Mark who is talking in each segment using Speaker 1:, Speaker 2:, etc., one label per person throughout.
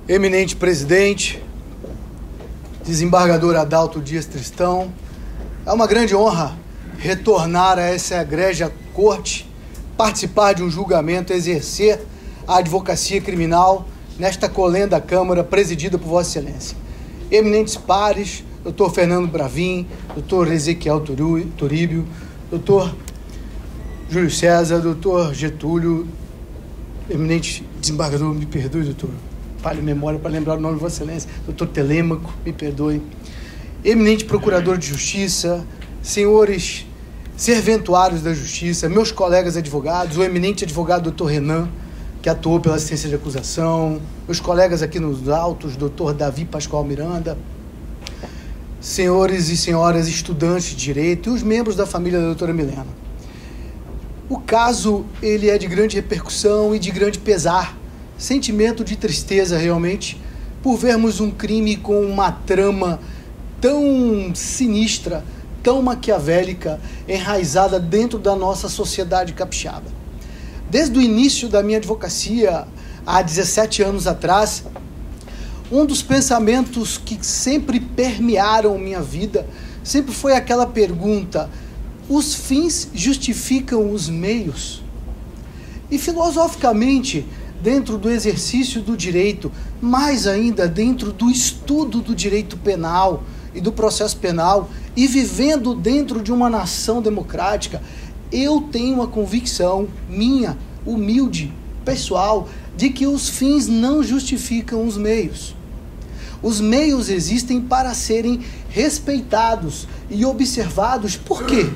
Speaker 1: Eminente presidente, desembargador Adalto Dias Tristão, é uma grande honra retornar a essa egrégia corte, participar de um julgamento, exercer a advocacia criminal nesta colenda Câmara presidida por Vossa Excelência. Eminentes pares, doutor Fernando Bravin, doutor Ezequiel Turíbio, doutor Júlio César, doutor Getúlio, eminente desembargador, me perdoe, doutor, falha memória para lembrar o nome de Vossa Excelência, doutor Telêmaco, me perdoe, eminente procurador de justiça, senhores serventuários da justiça, meus colegas advogados, o eminente advogado doutor Renan, que atuou pela assistência de acusação, meus colegas aqui nos autos, doutor Davi Pascoal Miranda, senhores e senhoras estudantes de direito e os membros da família da doutora Milena. O caso, ele é de grande repercussão e de grande pesar, sentimento de tristeza realmente, por vermos um crime com uma trama tão sinistra, tão maquiavélica, enraizada dentro da nossa sociedade capixaba. Desde o início da minha advocacia, há 17 anos atrás, um dos pensamentos que sempre permearam minha vida, sempre foi aquela pergunta: os fins justificam os meios? E filosoficamente, dentro do exercício do direito, mais ainda dentro do estudo do direito penal e do processo penal, e vivendo dentro de uma nação democrática, eu tenho a convicção minha, humilde, pessoal, de que os fins não justificam os meios. Os meios existem para serem respeitados e observados. Por quê?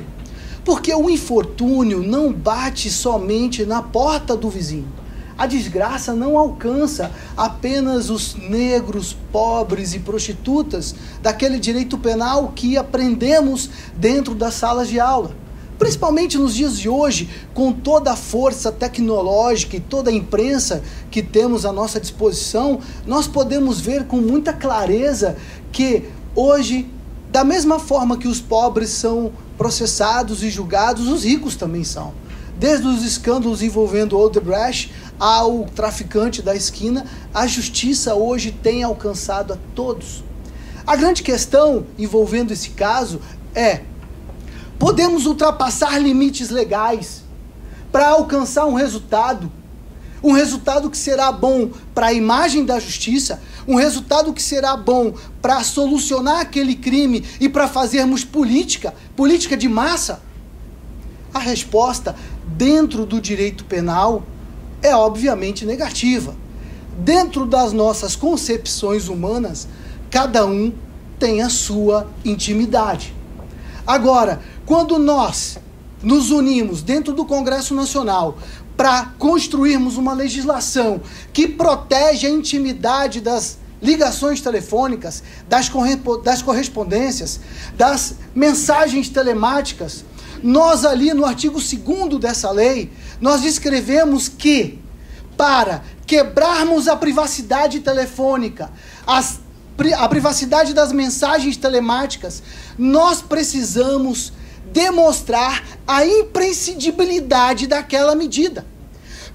Speaker 1: Porque o infortúnio não bate somente na porta do vizinho. A desgraça não alcança apenas os negros, pobres e prostitutas daquele direito penal que aprendemos dentro das salas de aula. Principalmente nos dias de hoje, com toda a força tecnológica e toda a imprensa que temos à nossa disposição, nós podemos ver com muita clareza que hoje, da mesma forma que os pobres são processados e julgados, os ricos também são. Desde os escândalos envolvendo Odebrecht ao traficante da esquina, a justiça hoje tem alcançado a todos. A grande questão envolvendo esse caso é: podemos ultrapassar limites legais para alcançar um resultado que será bom para a imagem da justiça, um resultado que será bom para solucionar aquele crime e para fazermos política de massa? A resposta dentro do direito penal é obviamente negativa. Dentro das nossas concepções humanas, cada um tem a sua intimidade. Agora, quando nós nos unimos dentro do Congresso Nacional para construirmos uma legislação que protege a intimidade das ligações telefônicas, das correspondências, das mensagens telemáticas, nós ali no artigo 2º dessa lei, nós escrevemos que para quebrarmos a privacidade telefônica, a privacidade das mensagens telemáticas, nós precisamos demonstrar a imprescindibilidade daquela medida.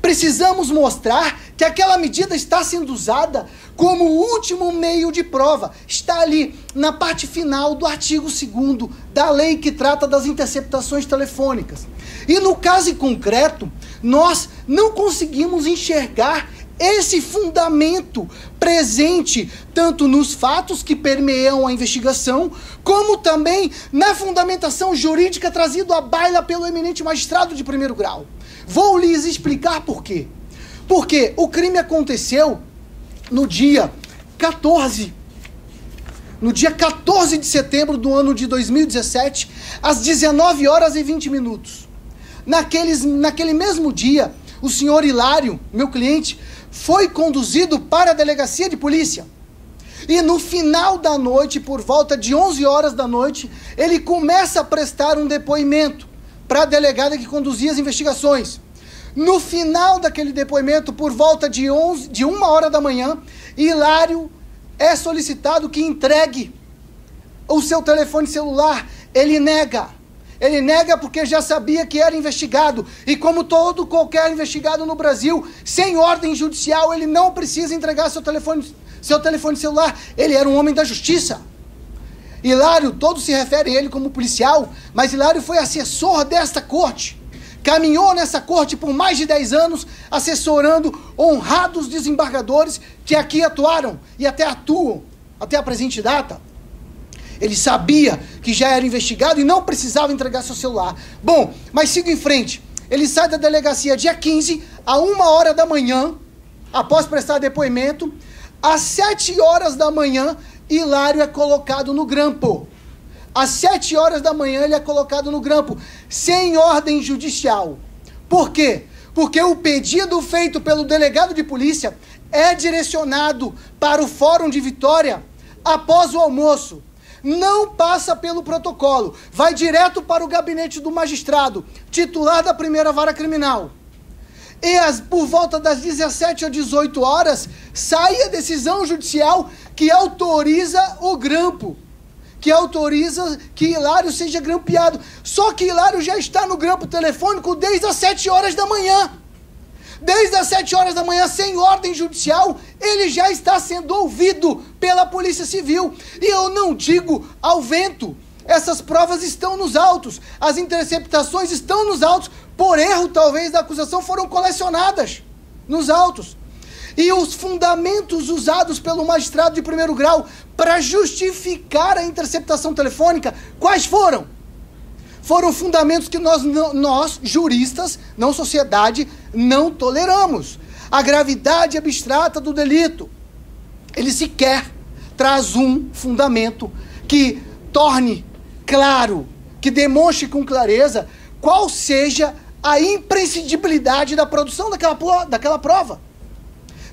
Speaker 1: Precisamos mostrar que aquela medida está sendo usada como último meio de prova. Está ali na parte final do artigo 2º da lei que trata das interceptações telefônicas. E no caso em concreto, nós não conseguimos enxergar esse fundamento presente tanto nos fatos que permeiam a investigação, como também na fundamentação jurídica trazida à baila pelo eminente magistrado de primeiro grau. Vou lhes explicar por quê. Porque o crime aconteceu no dia 14 de setembro do ano de 2017, às 19h20. Naquele mesmo dia, o senhor Hilário, meu cliente, foi conduzido para a delegacia de polícia. E no final da noite, por volta de 11h, ele começa a prestar um depoimento para a delegada que conduzia as investigações. No final daquele depoimento, por volta de 1h, Hilário é solicitado que entregue o seu telefone celular. Ele nega. Ele nega porque já sabia que era investigado. E como qualquer investigado no Brasil, sem ordem judicial, ele não precisa entregar seu telefone celular. Ele era um homem da justiça. Hilário, todos se referem a ele como policial, mas Hilário foi assessor desta corte. Caminhou nessa corte por mais de 10 anos, assessorando honrados desembargadores que aqui atuaram e até atuam, até a presente data. Ele sabia que já era investigado e não precisava entregar seu celular. Bom, mas siga em frente. Ele sai da delegacia dia 15, a 1h da manhã, após prestar depoimento. Às 7h da manhã, Hilário é colocado no grampo. Às 7h da manhã ele é colocado no grampo, sem ordem judicial. Por quê? Porque o pedido feito pelo delegado de polícia é direcionado para o Fórum de Vitória após o almoço. Não passa pelo protocolo, vai direto para o gabinete do magistrado, titular da primeira vara criminal. E por volta das 17 ou 18 horas, sai a decisão judicial que autoriza o grampo, que autoriza que Hilário seja grampeado. Só que Hilário já está no grampo telefônico desde as 7h da manhã. Desde as 7h da manhã, sem ordem judicial, ele já está sendo ouvido pela Polícia Civil. E eu não digo ao vento. Essas provas estão nos autos. As interceptações estão nos autos. Por erro, talvez, da acusação foram colecionadas nos autos. E os fundamentos usados pelo magistrado de primeiro grau para justificar a interceptação telefônica, quais foram? Foram fundamentos que nós, juristas, não sociedade, não toleramos. A gravidade abstrata do delito. Ele sequer traz um fundamento que torne claro, que demonstre com clareza qual seja a imprescindibilidade da produção daquela prova.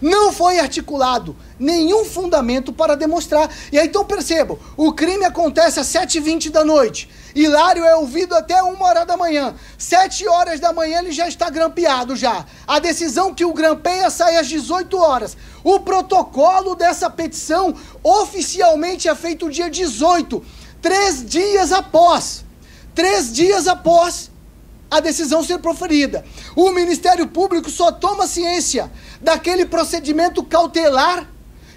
Speaker 1: Não foi articulado nenhum fundamento para demonstrar. E aí, então, percebam, o crime acontece às 7h20 da noite. Hilário é ouvido até 1h da manhã. 7h da manhã ele já está grampeado já. A decisão que o grampeia sai às 18 horas. O protocolo dessa petição oficialmente é feito dia 18. 3 dias após a decisão ser proferida. O Ministério Público só toma ciência daquele procedimento cautelar,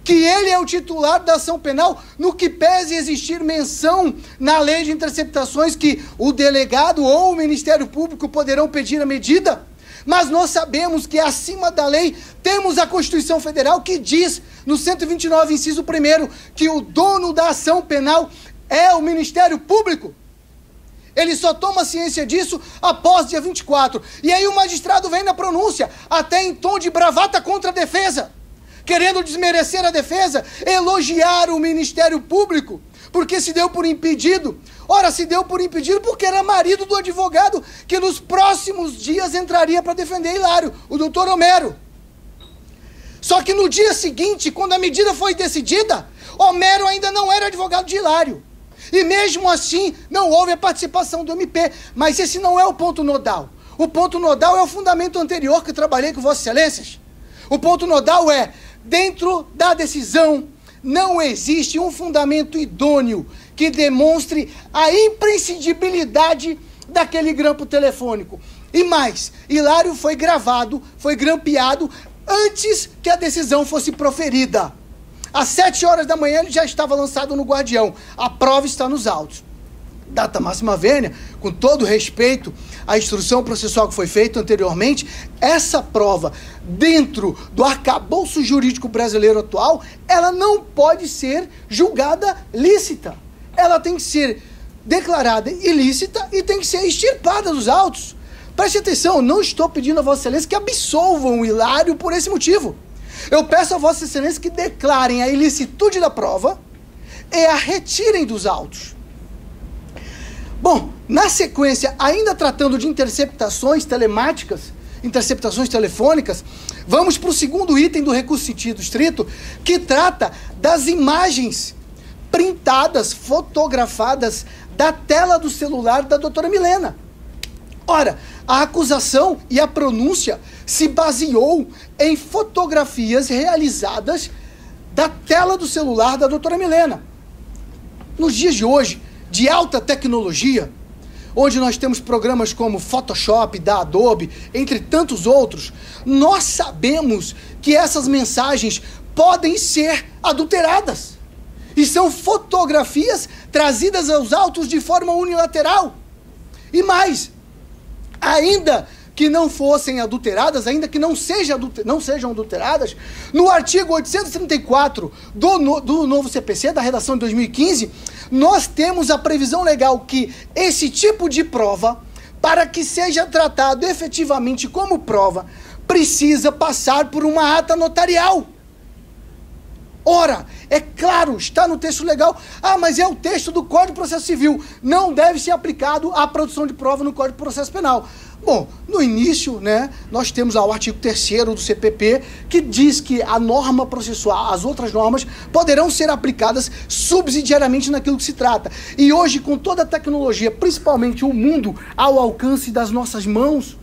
Speaker 1: que ele é o titular da ação penal, no que pese existir menção na lei de interceptações que o delegado ou o Ministério Público poderão pedir a medida. Mas nós sabemos que acima da lei temos a Constituição Federal que diz, no 129, inciso 1º, que o dono da ação penal é o Ministério Público. Ele só toma ciência disso após dia 24. E aí o magistrado vem na pronúncia, até em tom de bravata contra a defesa, querendo desmerecer a defesa, elogiar o Ministério Público, porque se deu por impedido. Ora, se deu por impedido porque era marido do advogado que nos próximos dias entraria para defender Hilário, o doutor Homero. Só que no dia seguinte, quando a medida foi decidida, Homero ainda não era advogado de Hilário. E mesmo assim, não houve a participação do MP. Mas esse não é o ponto nodal. O ponto nodal é o fundamento anterior que eu trabalhei com Vossas Excelências. O ponto nodal é, dentro da decisão, não existe um fundamento idôneo que demonstre a imprescindibilidade daquele grampo telefônico. E mais, Hilário foi gravado, foi grampeado antes que a decisão fosse proferida. Às 7h da manhã ele já estava lançado no Guardião. A prova está nos autos. Data máxima vênia, com todo respeito à instrução processual que foi feita anteriormente, essa prova, dentro do arcabouço jurídico brasileiro atual, ela não pode ser julgada lícita. Ela tem que ser declarada ilícita e tem que ser extirpada dos autos. Preste atenção, não estou pedindo a Vossa Excelência que absolvam o Hilário por esse motivo. Eu peço a Vossa Excelência que declarem a ilicitude da prova e a retirem dos autos. Bom, na sequência, ainda tratando de interceptações telemáticas, interceptações telefônicas, vamos para o segundo item do recurso sentido estrito, que trata das imagens printadas, fotografadas da tela do celular da doutora Milena. Ora, a acusação e a pronúncia se baseou em fotografias realizadas da tela do celular da doutora Milena. Nos dias de hoje, de alta tecnologia, onde nós temos programas como Photoshop, da Adobe, entre tantos outros, nós sabemos que essas mensagens podem ser adulteradas. E são fotografias trazidas aos autos de forma unilateral. E mais, ainda que não fossem adulteradas, ainda que não sejam adulteradas, no artigo 834 do novo CPC, da redação de 2015, nós temos a previsão legal que esse tipo de prova, para que seja tratado efetivamente como prova, precisa passar por uma ata notarial. Ora, é claro, está no texto legal, mas é o texto do Código de Processo Civil, não deve ser aplicado à produção de prova no Código de Processo Penal. Bom, no início, nós temos lá o artigo 3º do CPP, que diz que a norma processual, as outras normas, poderão ser aplicadas subsidiariamente naquilo que se trata. E hoje, com toda a tecnologia, principalmente o mundo ao alcance das nossas mãos,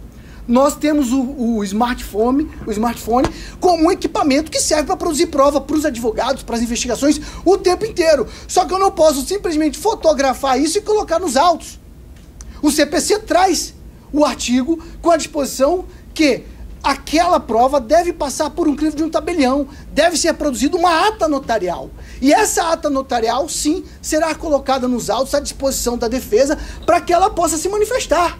Speaker 1: nós temos o smartphone como um equipamento que serve para produzir prova para os advogados, para as investigações, o tempo inteiro. Só que eu não posso simplesmente fotografar isso e colocar nos autos. O CPC traz o artigo com a disposição que aquela prova deve passar por um crivo de um tabelião, deve ser produzida uma ata notarial. E essa ata notarial, sim, será colocada nos autos à disposição da defesa para que ela possa se manifestar.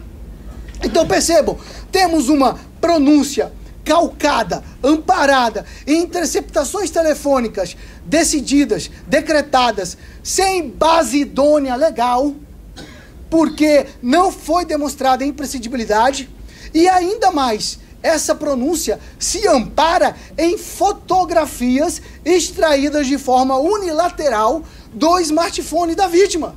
Speaker 1: Então percebam, temos uma pronúncia calcada, amparada em interceptações telefônicas decididas, decretadas, sem base idônea legal, porque não foi demonstrada a imprescindibilidade, e ainda mais, essa pronúncia se ampara em fotografias extraídas de forma unilateral do smartphone da vítima.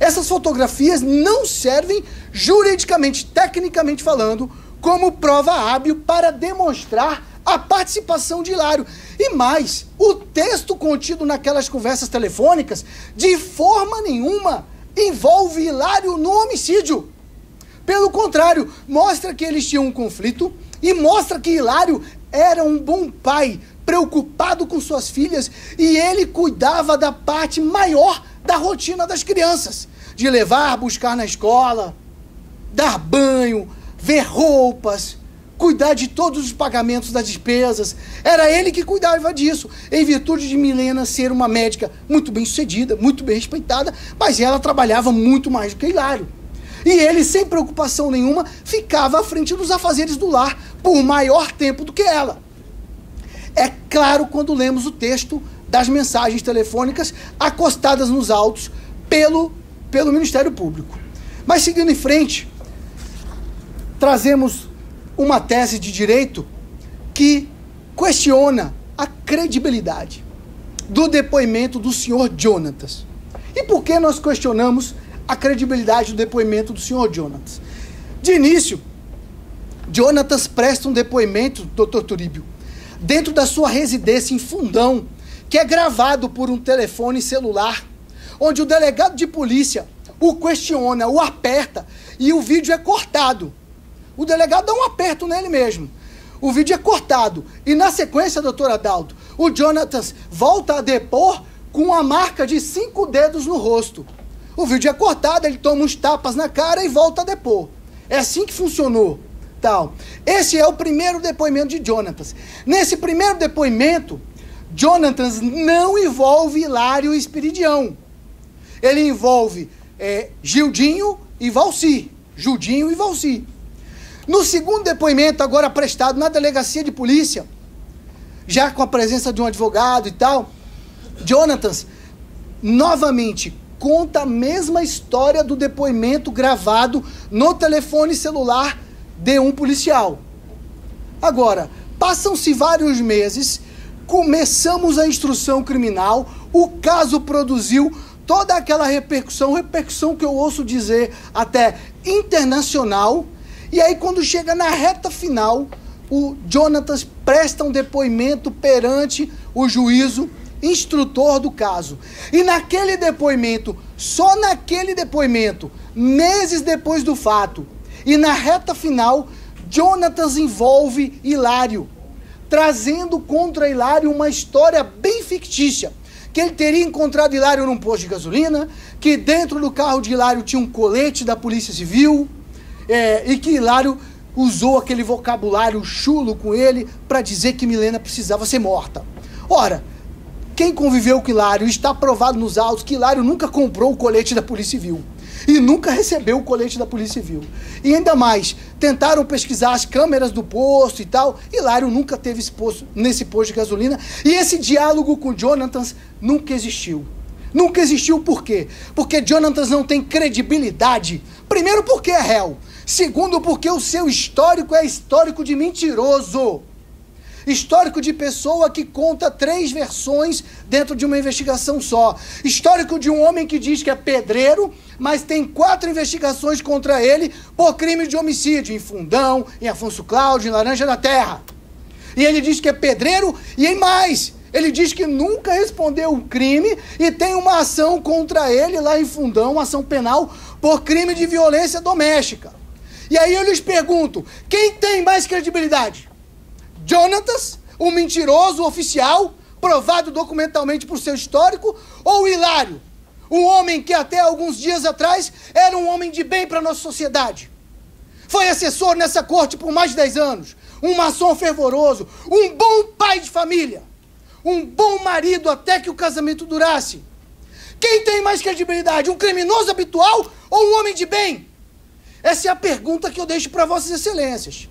Speaker 1: Essas fotografias não servem juridicamente, tecnicamente falando, como prova hábil para demonstrar a participação de Hilário. E mais, o texto contido naquelas conversas telefônicas, de forma nenhuma, envolve Hilário no homicídio. Pelo contrário, mostra que eles tinham um conflito e mostra que Hilário era um bom pai, preocupado com suas filhas, e ele cuidava da parte maior da rotina das crianças, de levar, buscar na escola, dar banho, ver roupas, cuidar de todos os pagamentos das despesas. Era ele que cuidava disso, em virtude de Milena ser uma médica muito bem sucedida, muito bem respeitada, mas ela trabalhava muito mais do que Hilário. E ele, sem preocupação nenhuma, ficava à frente dos afazeres do lar por maior tempo do que ela. É claro quando lemos o texto das mensagens telefônicas acostadas nos autos pelo Ministério Público. Mas seguindo em frente, trazemos uma tese de direito que questiona a credibilidade do depoimento do senhor Jonatas. E por que nós questionamos a credibilidade do depoimento do senhor Jonatas? De início, Jonatas presta um depoimento, doutor Turíbio, dentro da sua residência em Fundão, que é gravado por um telefone celular, onde o delegado de polícia o questiona, o aperta, e o vídeo é cortado. O delegado dá um aperto nele mesmo. O vídeo é cortado. E na sequência, doutor Adalto, o Jonatas volta a depor com a marca de 5 dedos no rosto. O vídeo é cortado, ele toma uns tapas na cara e volta a depor. É assim que funcionou. Esse é o primeiro depoimento de Jonatas. Nesse primeiro depoimento, Jonatas não envolve Hilário e Esperidião. Ele envolve Gildinho e Valci. No segundo depoimento, agora prestado na delegacia de polícia, já com a presença de um advogado e tal, Jonatas novamente conta a mesma história do depoimento gravado no telefone celular de um policial. Agora, passam-se vários meses, começamos a instrução criminal, o caso produziu toda aquela repercussão que eu ouço dizer até internacional, e aí quando chega na reta final, o Jonatas presta um depoimento perante o juízo instrutor do caso. E naquele depoimento, só naquele depoimento, meses depois do fato, e na reta final, Jonatas envolve Hilário, trazendo contra Hilário uma história bem fictícia, que ele teria encontrado Hilário num posto de gasolina, que dentro do carro de Hilário tinha um colete da Polícia Civil, e que Hilário usou aquele vocabulário chulo com ele para dizer que Milena precisava ser morta. Ora, quem conviveu com Hilário, está provado nos autos que Hilário nunca comprou o colete da Polícia Civil e nunca recebeu o colete da Polícia Civil. E ainda mais, tentaram pesquisar as câmeras do posto e tal, Hilário nunca teve nesse posto de gasolina, e esse diálogo com Jonatas nunca existiu. Nunca existiu por quê? Porque Jonatas não tem credibilidade. Primeiro, porque é réu. Segundo, porque o seu histórico é histórico de mentiroso. Histórico de pessoa que conta 3 versões dentro de uma investigação só. Histórico de um homem que diz que é pedreiro, mas tem 4 investigações contra ele por crime de homicídio, em Fundão, em Afonso Cláudio, em Laranja da Terra. E ele diz que é pedreiro e em mais. Ele diz que nunca respondeu um crime e tem uma ação contra ele lá em Fundão, uma ação penal por crime de violência doméstica. E aí eu lhes pergunto, quem tem mais credibilidade? Jonatas, um mentiroso oficial, provado documentalmente por seu histórico, ou Hilário, um homem que até alguns dias atrás era um homem de bem para a nossa sociedade? Foi assessor nessa corte por mais de 10 anos, um maçom fervoroso, um bom pai de família, um bom marido até que o casamento durasse. Quem tem mais credibilidade, um criminoso habitual ou um homem de bem? Essa é a pergunta que eu deixo para vossas excelências.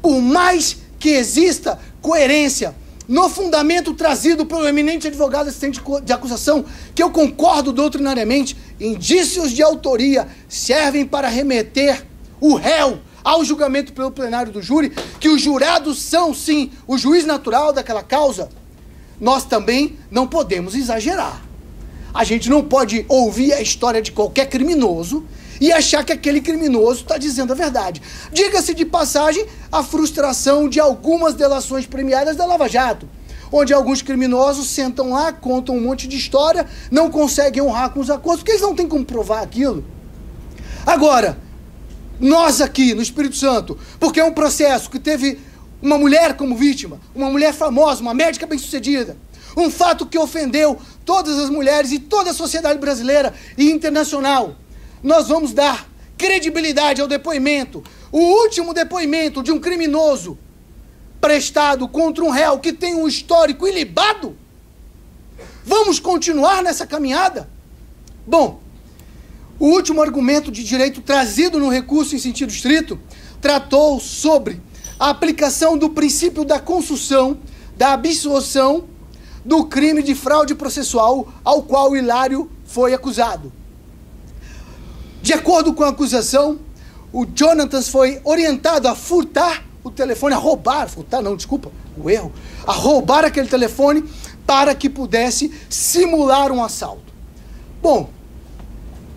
Speaker 1: Por mais que exista coerência no fundamento trazido pelo eminente advogado assistente de acusação, que eu concordo doutrinariamente, indícios de autoria servem para remeter o réu ao julgamento pelo plenário do júri, que os jurados são, sim, o juiz natural daquela causa. Nós também não podemos exagerar. A gente não pode ouvir a história de qualquer criminoso e achar que aquele criminoso está dizendo a verdade. Diga-se de passagem a frustração de algumas delações premiadas da Lava Jato, onde alguns criminosos sentam lá, contam um monte de história, não conseguem honrar com os acordos, porque eles não têm como provar aquilo. Agora, nós aqui no Espírito Santo, porque é um processo que teve uma mulher como vítima, uma mulher famosa, uma médica bem-sucedida, um fato que ofendeu todas as mulheres e toda a sociedade brasileira e internacional, nós vamos dar credibilidade ao depoimento, o último depoimento de um criminoso prestado contra um réu que tem um histórico ilibado? Vamos continuar nessa caminhada? Bom, o último argumento de direito trazido no recurso em sentido estrito tratou sobre a aplicação do princípio da consunção, da absolução do crime de fraude processual ao qual Hilário foi acusado. De acordo com a acusação, o Jonatas foi orientado a furtar o telefone, a roubar aquele telefone para que pudesse simular um assalto. Bom,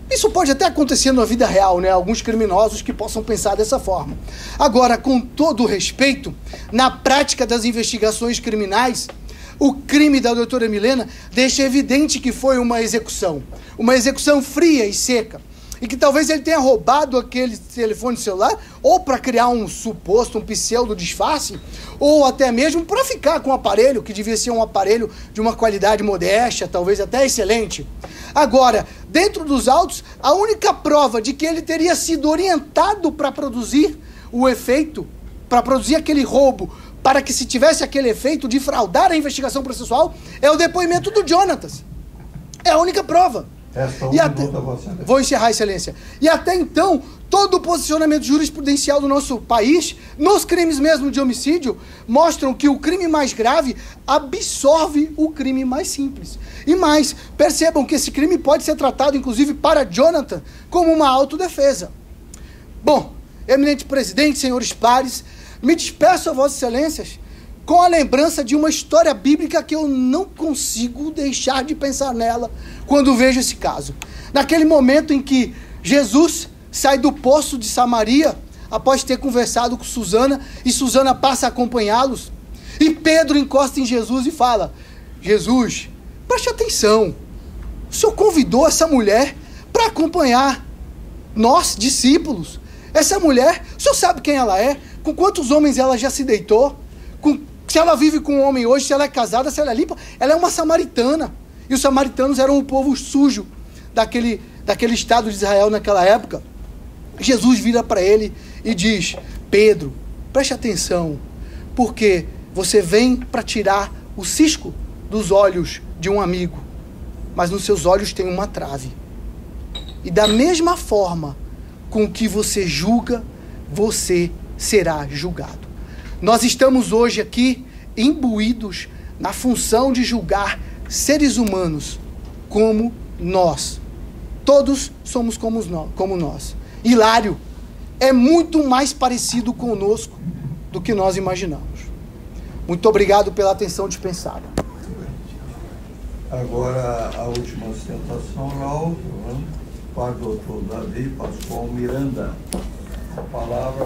Speaker 1: isso pode até acontecer na vida real, né? Alguns criminosos que possam pensar dessa forma. Agora, com todo o respeito, na prática das investigações criminais, o crime da doutora Milena deixa evidente que foi uma execução fria e seca, e que talvez ele tenha roubado aquele telefone celular ou para criar um pseudo disfarce, ou até mesmo para ficar com o aparelho, que devia ser um aparelho de uma qualidade modesta, talvez até excelente. Agora, dentro dos autos, a única prova de que ele teria sido orientado para produzir o efeito, para produzir aquele roubo, para que se tivesse aquele efeito de fraudar a investigação processual, é o depoimento do Jonatas. É a única prova. Vou encerrar, excelência. E até então, todo o posicionamento jurisprudencial do nosso país, nos crimes mesmo de homicídio, mostram que o crime mais grave absorve o crime mais simples. E mais, percebam que esse crime pode ser tratado, inclusive, para Jonathan, como uma autodefesa. Bom, eminente presidente, senhores pares, me despeço a vossas excelências com a lembrança de uma história bíblica que eu não consigo deixar de pensar nela quando vejo esse caso. Naquele momento em que Jesus sai do poço de Samaria, após ter conversado com Susana, e Susana passa a acompanhá-los, e Pedro encosta em Jesus e fala: Jesus, preste atenção, o Senhor convidou essa mulher para acompanhar nós, discípulos. Essa mulher, o Senhor sabe quem ela é? Com quantos homens ela já se deitou? Com Se ela vive com um homem hoje, se ela é casada, se ela é limpa, ela é uma samaritana. E os samaritanos eram um povo sujo daquele estado de Israel naquela época. Jesus vira para ele e diz: Pedro, preste atenção, porque você vem para tirar o cisco dos olhos de um amigo, mas nos seus olhos tem uma trave. E da mesma forma com que você julga, você será julgado. Nós estamos hoje aqui imbuídos na função de julgar seres humanos como nós. Todos somos como nós. Hilário é muito mais parecido conosco do que nós imaginamos. Muito obrigado pela atenção dispensada.
Speaker 2: Agora a última ostentação oral, para o doutor Davi Pascoal Miranda. A palavra